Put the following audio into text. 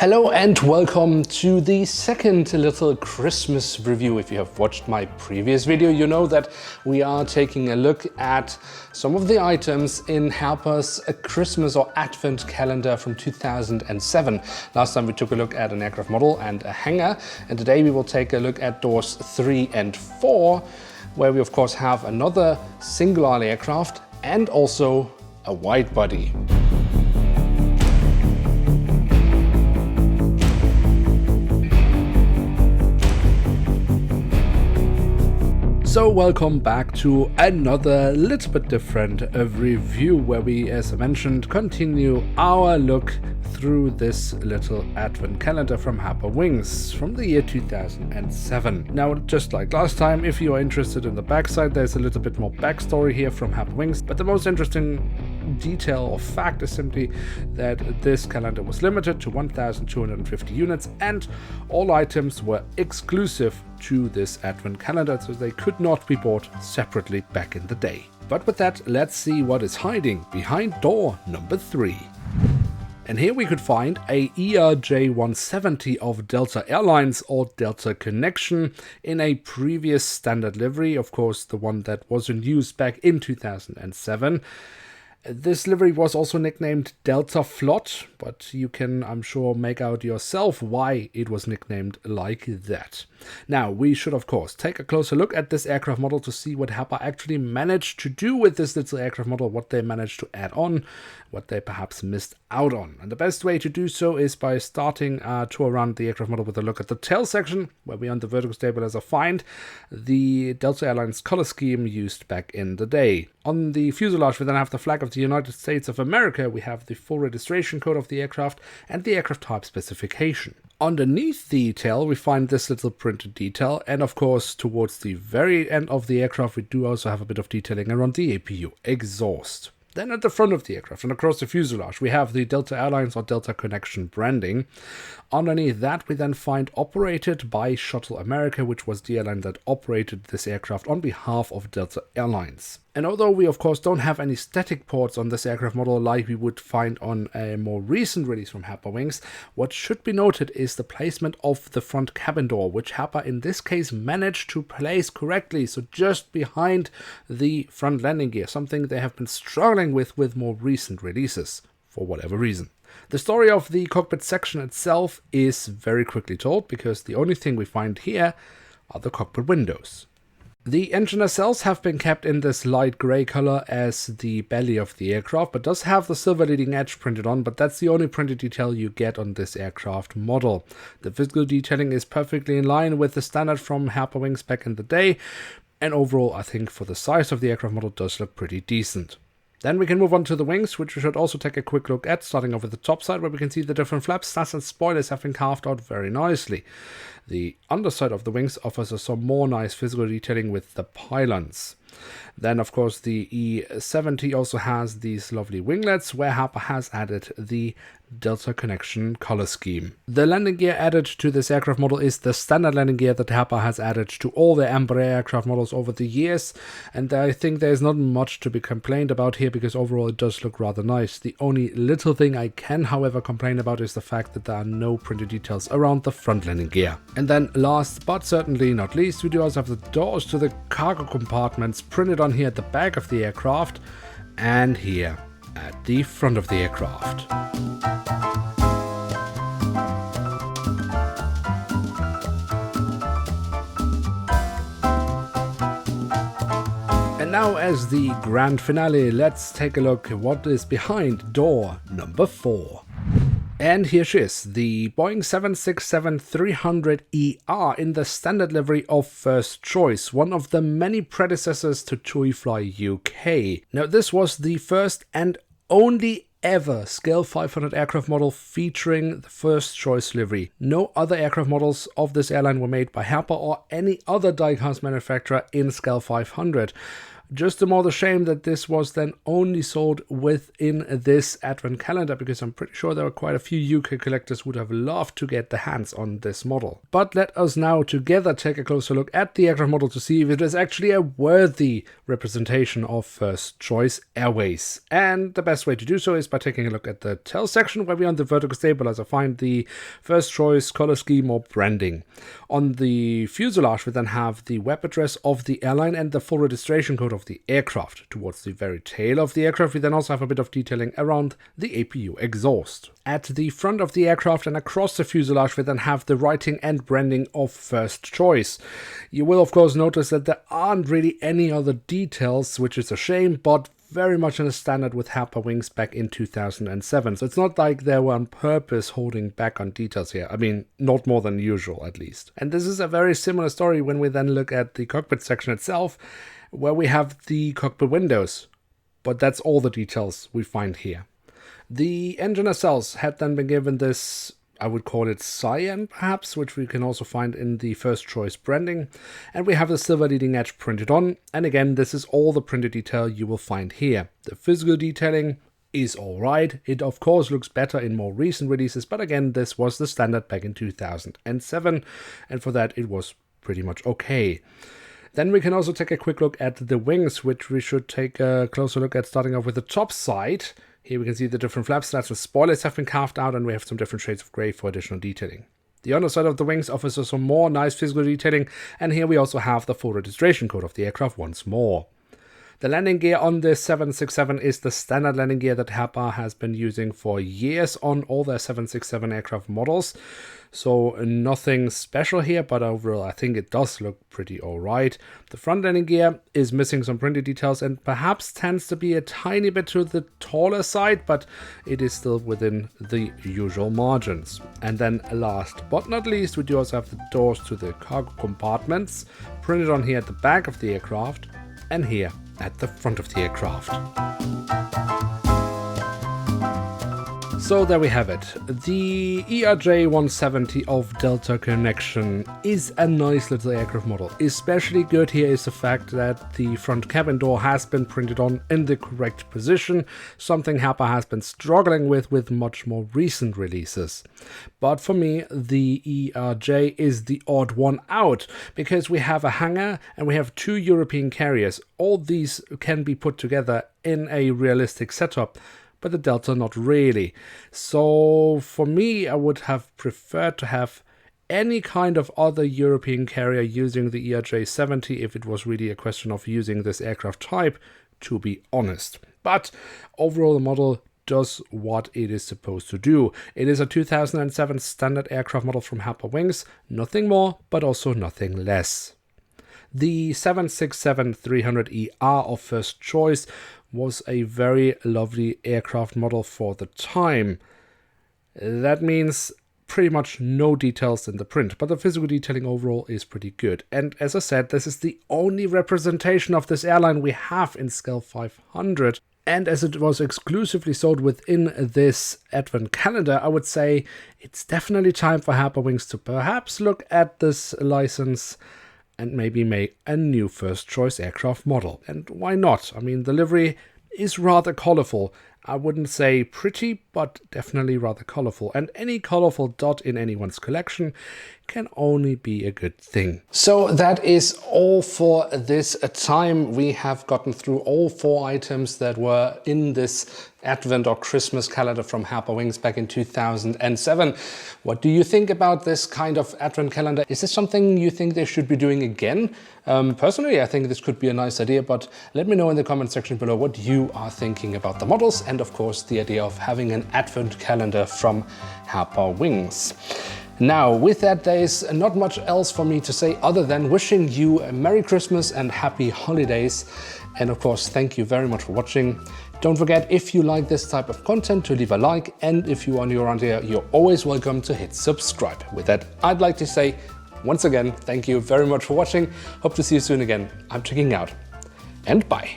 Hello and welcome to the second little Christmas review. If you have watched my previous video, you know that we are taking a look at some of the items in Herpa's Christmas or Advent calendar from 2007. Last time we took a look at an aircraft model and a hangar, and today we will take a look at doors 3 and 4, where we of course have another single aisle aircraft and also a wide body. So welcome back to another little bit different review where we, as I mentioned, continue our look through this little advent calendar from Herpa Wings from the year 2007. Now, just like last time, if you are interested in the backside, there's a little bit more backstory here from Herpa Wings, but the most interesting detail or fact is simply that this calendar was limited to 1,250 units and all items were exclusive to this advent calendar, so they could not be bought separately back in the day. But with that, let's see what is hiding behind door number 3. And here we could find a ERJ-170 of Delta Airlines or Delta Connection in a previous standard livery, of course the one that was in use back in 2007. This livery was also nicknamed Delta Flot, but you can, I'm sure, make out yourself why it was nicknamed like that. Now, we should, of course, take a closer look at this aircraft model to see what Herpa actually managed to do with this little aircraft model, what they managed to add on, what they perhaps missed out on. And the best way to do so is by starting a tour around the aircraft model with a look at the tail section, where we on the vertical stabilizer find the Delta Airlines color scheme used back in the day. On the fuselage, we then have the flag of the United States of America, we have the full registration code of the aircraft and the aircraft type specification. Underneath the tail, we find this little printed detail, and of course, towards the very end of the aircraft, we do also have a bit of detailing around the APU exhaust. Then at the front of the aircraft and across the fuselage, we have the Delta Airlines or Delta Connection branding. Underneath that, we then find operated by Shuttle America, which was the airline that operated this aircraft on behalf of Delta Airlines. And although we of course don't have any static ports on this aircraft model like we would find on a more recent release from Herpa Wings, what should be noted is the placement of the front cabin door, which Herpa in this case managed to place correctly, so just behind the front landing gear, something they have been struggling with more recent releases, for whatever reason. The story of the cockpit section itself is very quickly told, because the only thing we find here are the cockpit windows. The engine nacelles have been kept in this light grey color as the belly of the aircraft, but does have the silver leading edge printed on, but that's the only printed detail you get on this aircraft model. The physical detailing is perfectly in line with the standard from Herpa Wings back in the day, and overall I think for the size of the aircraft model does look pretty decent. Then we can move on to the wings, which we should also take a quick look at, starting off with the top side, where we can see the different flaps, slats and spoilers have been carved out very nicely. The underside of the wings offers us some more nice physical detailing with the pylons. Then, of course, the E70 also has these lovely winglets, where Herpa has added the Delta Connection color scheme. The landing gear added to this aircraft model is the standard landing gear that Herpa has added to all their Embraer aircraft models over the years, and I think there's not much to be complained about here, because overall it does look rather nice. The only little thing I can, however, complain about is the fact that there are no printed details around the front landing gear. And then last but certainly not least, we do also have the doors to the cargo compartments printed on here at the back of the aircraft and here at the front of the aircraft. And now, as the grand finale, let's take a look at what is behind door number 4. And here she is, the Boeing 767-300ER in the standard livery of First Choice, one of the many predecessors to TUI Fly UK. Now, this was the first and only ever Scale 500 aircraft model featuring the First Choice livery. No other aircraft models of this airline were made by Herpa or any other die-cast manufacturer in Scale 500. Just the more the shame that this was then only sold within this advent calendar, because I'm pretty sure there were quite a few UK collectors who would have loved to get their hands on this model. But let us now together take a closer look at the aircraft model to see if it is actually a worthy representation of first choice Airways. And the best way to do so is by taking a look at the tail section, where we on the vertical stabilizer find the first choice color scheme or branding. On the fuselage we then have the web address of the airline and the full registration code of the aircraft. Towards the very tail of the aircraft we then also have a bit of detailing around the APU exhaust. At the front of the aircraft and across the fuselage we then have the writing and branding of first choice. You will of course notice that there aren't really any other details, which is a shame, but very much in the standard with Herpa Wings back in 2007. So it's not like they were on purpose holding back on details here. I mean, not more than usual at least. And this is a very similar story when we then look at the cockpit section itself, where we have the cockpit windows. But that's all the details we find here. The engine nacelles had then been given this, I would call it cyan perhaps, which we can also find in the first choice branding. And we have the silver leading edge printed on. And again, this is all the printed detail you will find here. The physical detailing is alright. It of course looks better in more recent releases, but again, this was the standard back in 2007. And for that, it was pretty much okay. Then we can also take a quick look at the wings, which we should take a closer look at, starting off with the top side. Here we can see the different flap slats and spoilers have been carved out, and we have some different shades of grey for additional detailing. The underside of the wings offers us some more nice physical detailing, and here we also have the full registration code of the aircraft once more. The landing gear on this 767 is the standard landing gear that Herpa has been using for years on all their 767 aircraft models. So nothing special here, but overall I think it does look pretty alright. The front landing gear is missing some printed details and perhaps tends to be a tiny bit to the taller side, but it is still within the usual margins. And then last but not least, we do also have the doors to the cargo compartments printed on here at the back of the aircraft and here at the front of the aircraft. So there we have it. The ERJ170 of Delta Connection is a nice little aircraft model. Especially good here is the fact that the front cabin door has been printed on in the correct position, something Herpa has been struggling with much more recent releases. But for me, the ERJ is the odd one out, because we have a hangar and we have two European carriers. All these can be put together in a realistic setup, but the Delta not really. So for me, I would have preferred to have any kind of other European carrier using the ERJ70 if it was really a question of using this aircraft type, to be honest. But overall, the model does what it is supposed to do. It is a 2007 standard aircraft model from Herpa Wings, nothing more, but also nothing less. The 763ER of first choice was a very lovely aircraft model for the time. That means pretty much no details in the print, but the physical detailing overall is pretty good. And as I said, this is the only representation of this airline we have in Scale 500. And as it was exclusively sold within this advent calendar, I would say it's definitely time for Herpa Wings to perhaps look at this license and maybe make a new first choice aircraft model. And why not? I mean, the livery is rather colorful. I wouldn't say pretty, but definitely rather colorful. And any colorful dot in anyone's collection can only be a good thing. So that is all for this time. We have gotten through all 4 items that were in this Advent or Christmas calendar from Herpa Wings back in 2007. What do you think about this kind of Advent calendar? Is this something you think they should be doing again? Personally, I think this could be a nice idea, but let me know in the comment section below what you are thinking about the models and of course the idea of having an Advent calendar from Herpa Wings. Now, with that, there is not much else for me to say other than wishing you a Merry Christmas and Happy Holidays. And of course, thank you very much for watching. Don't forget, if you like this type of content, to leave a like, and if you are new around here, you're always welcome to hit subscribe. With that, I'd like to say once again, thank you very much for watching. Hope to see you soon again. I'm checking out, and bye.